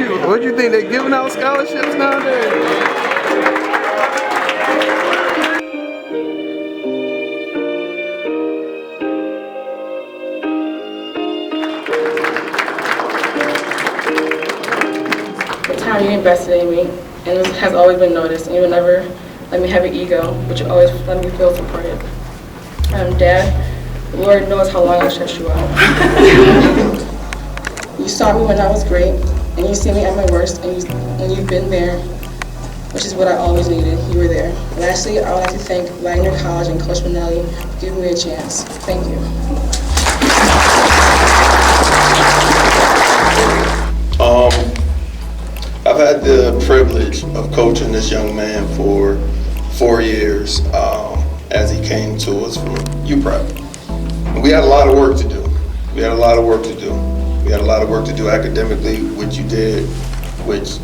What you think, they giving out scholarships nowadays? You invested in me, and this has always been noticed, and you will never let me have an ego, but you always let me feel supported. Dad, the Lord knows how long I stretched you out. You saw me when I was great, and you see me at my worst, and you've been there, which is what I always needed. You were there. Lastly, I would like to thank Wagner College and Coach Manelli for giving me a chance. Thank you. I've had the privilege of coaching this young man for 4 years as he came to us from UPrep. And we had a lot of work to do. We had a lot of work to do academically, which you did, which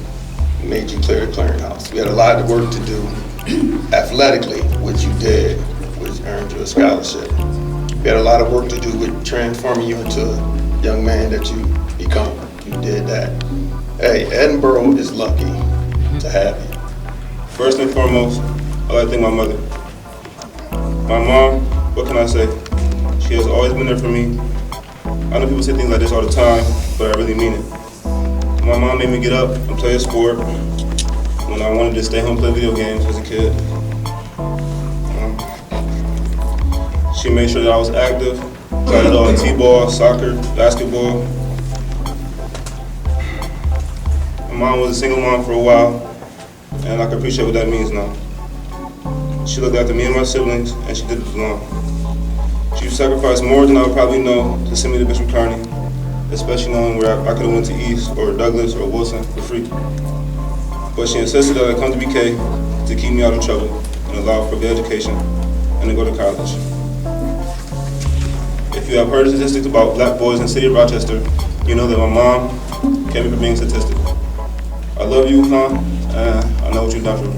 made you clear the clearinghouse. We had a lot of work to do athletically, which you did, which earned you a scholarship. We had a lot of work to do with transforming you into a young man that you become. You did that. Hey, Edinboro is lucky to have you. First and foremost, I'd like to thank my mother. My mom, what can I say? She has always been there for me. I know people say things like this all the time, but I really mean it. My mom made me get up and play a sport when I wanted to stay home and play video games as a kid. She made sure that I was active. So I did all t-ball, soccer, basketball. My mom was a single mom for a while, and I can appreciate what that means now. She looked after me and my siblings, and she did it alone. She sacrificed more than I would probably know to send me to Bishop Kearney, especially knowing where I could have went to East or Douglas or Wilson for free. But she insisted that I come to BK to keep me out of trouble and allow for good education and to go to college. If you have heard statistics about black boys in the city of Rochester, you know that my mom kept me from being a statistic. I love you, Con, and I know what you've done for me.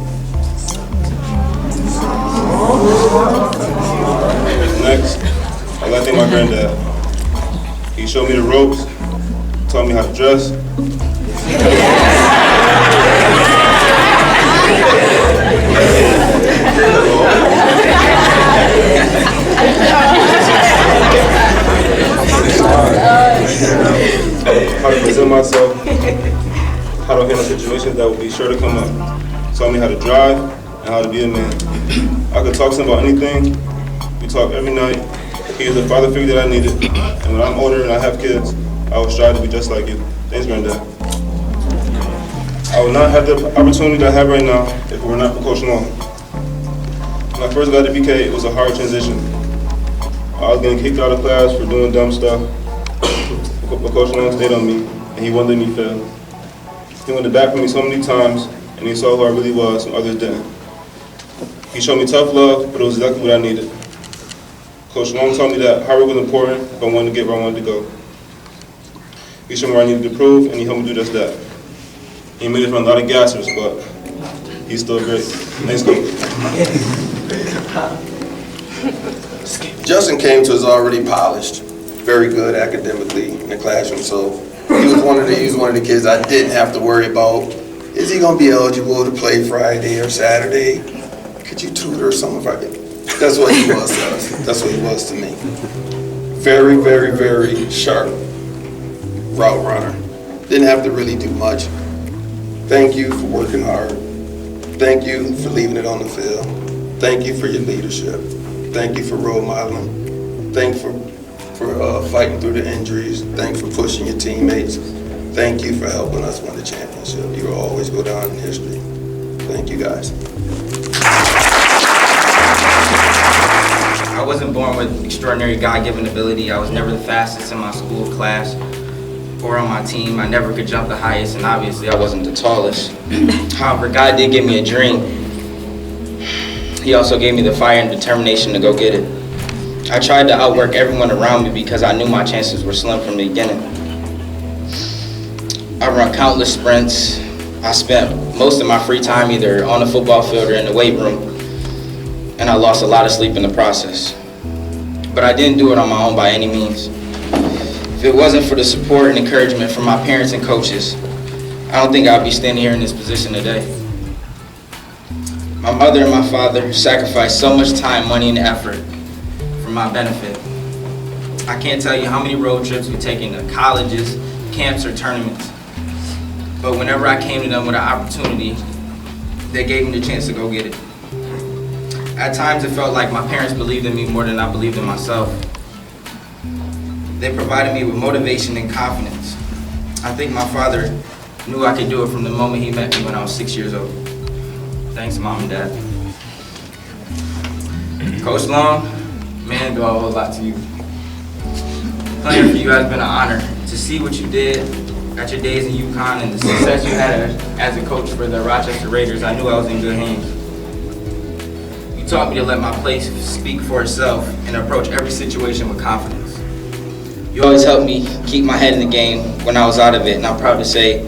Next, I'd like to thank my granddad. He showed me the ropes, taught me how to dress. How to present myself, how to handle situations that will be sure to come up. Taught me how to drive and how to be a man. I could talk to him about anything. We talk every night. He is the father figure that I needed. And when I'm older and I have kids, I will strive to be just like you. Thanks, Granddad. I would not have the opportunity that I have right now if it were not for Coach Long. When I first got to BK, it was a hard transition. I was getting kicked out of class for doing dumb stuff. But Coach Long stayed on me, and he wouldn't let me fail. He went back for me so many times, and he saw who I really was, and others didn't. He showed me tough love, but it was exactly what I needed. Coach Long told me that hard work was important if I wanted to get where I wanted to go. He showed me where I needed to prove, and he helped me do just that. He made it from a lot of gassers, but he's still great. Thanks, Coach. Justin came to us already polished, very good academically in the classroom, so he was one of the kids I didn't have to worry about. Is he going to be eligible to play Friday or Saturday? Could you tutor some of our kids? That's what he was to us. That's what he was to me. Very, very, very sharp route runner. Didn't have to really do much. Thank you for working hard. Thank you for leaving it on the field. Thank you for your leadership. Thank you for role modeling. Thank you for fighting through the injuries. Thank you for pushing your teammates. Thank you for helping us win the championship. You will always go down in history. Thank you, guys. I wasn't born with extraordinary God-given ability. I was never the fastest in my school class or on my team. I never could jump the highest, and obviously I wasn't the tallest. However, God did give me a dream. He also gave me the fire and determination to go get it. I tried to outwork everyone around me because I knew my chances were slim from the beginning. I run countless sprints. I spent most of my free time either on the football field or in the weight room, and I lost a lot of sleep in the process. But I didn't do it on my own by any means. If it wasn't for the support and encouragement from my parents and coaches, I don't think I'll be standing here in this position today. My mother and my father sacrificed so much time, money, and effort for my benefit. I can't tell you how many road trips we've taken to colleges, camps, or tournaments. But whenever I came to them with an opportunity, they gave me the chance to go get it. At times it felt like my parents believed in me more than I believed in myself. They provided me with motivation and confidence. I think my father knew I could do it from the moment he met me when I was 6 years old. Thanks, Mom and Dad. Coach Long, man, do I owe a lot to you. Playing for you has been an honor. To see what you did at your days in UConn and the success you had as a coach for the Rochester Raiders, I knew I was in good hands. You taught me to let my play speak for itself and approach every situation with confidence. You always helped me keep my head in the game when I was out of it, and I'm proud to say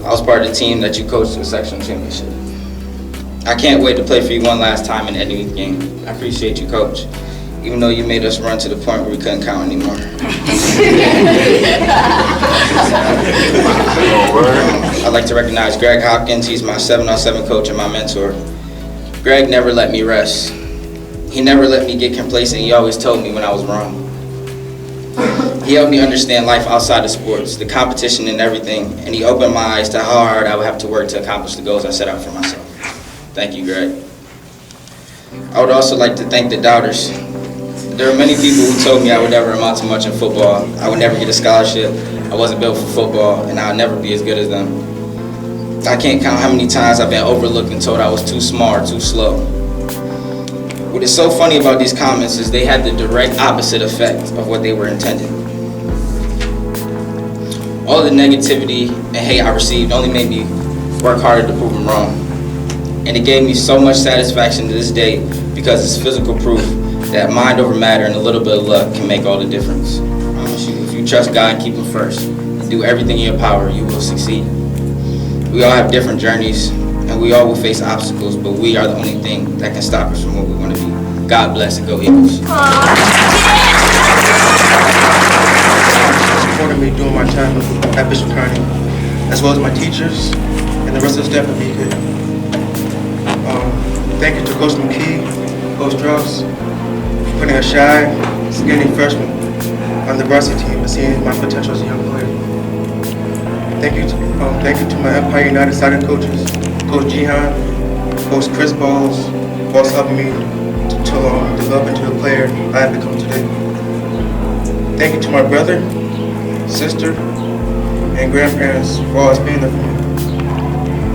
I was part of the team that you coached to a sectional championship. I can't wait to play for you one last time in any game. I appreciate you, Coach, even though you made us run to the point where we couldn't count anymore. I'd like to recognize Greg Hopkins. He's my 7-on-7 coach and my mentor. Greg never let me rest. He never let me get complacent. He always told me when I was wrong. He helped me understand life outside of sports, the competition and everything, and he opened my eyes to how hard I would have to work to accomplish the goals I set out for myself. Thank you, Greg. I would also like to thank the doubters. There are many people who told me I would never amount to much in football. I would never get a scholarship. I wasn't built for football, and I would never be as good as them. I can't count how many times I've been overlooked and told I was too small or too slow. What is so funny about these comments is they had the direct opposite effect of what they were intended. All the negativity and hate I received only made me work harder to prove them wrong. And it gave me so much satisfaction to this day because it's physical proof that mind over matter and a little bit of luck can make all the difference. I promise you, if you trust God and keep Him first, and do everything in your power, you will succeed. We all have different journeys, and we all will face obstacles, but we are the only thing that can stop us from what we want to be. God bless and go Eagles. Supported me during my time at Bishop Kearney, as well as my teachers and the rest of the staff at BK. Thank you to Coach McKee, Coach Strauss, for putting a shy, skinny freshman on the varsity team and seeing my potential as a young player. Thank you to my Empire United soccer coaches, Coach Jihan, Coach Chris Balls, for also helping me to develop into the player I have become today. Thank you to my brother, sister, and grandparents for always being there for me.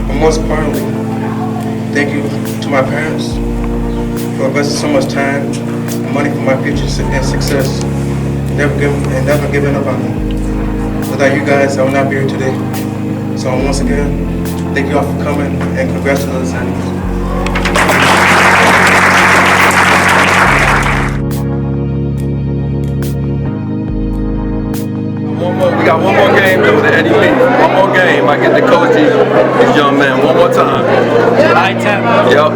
But most importantly, thank you to my parents for investing so much time and money for my future and success, never giving up on me. Without you guys, I would not be here today. So once again, thank you all for coming and congrats to the signings. We got one more game though with Eddie Lee. One more game. I get to coach these young men one more time. July 10th. Yep.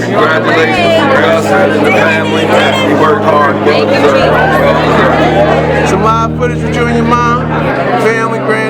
Congratulations to us and the family. We worked hard. Well deserved. Some live footage with you and your mom, family, grand.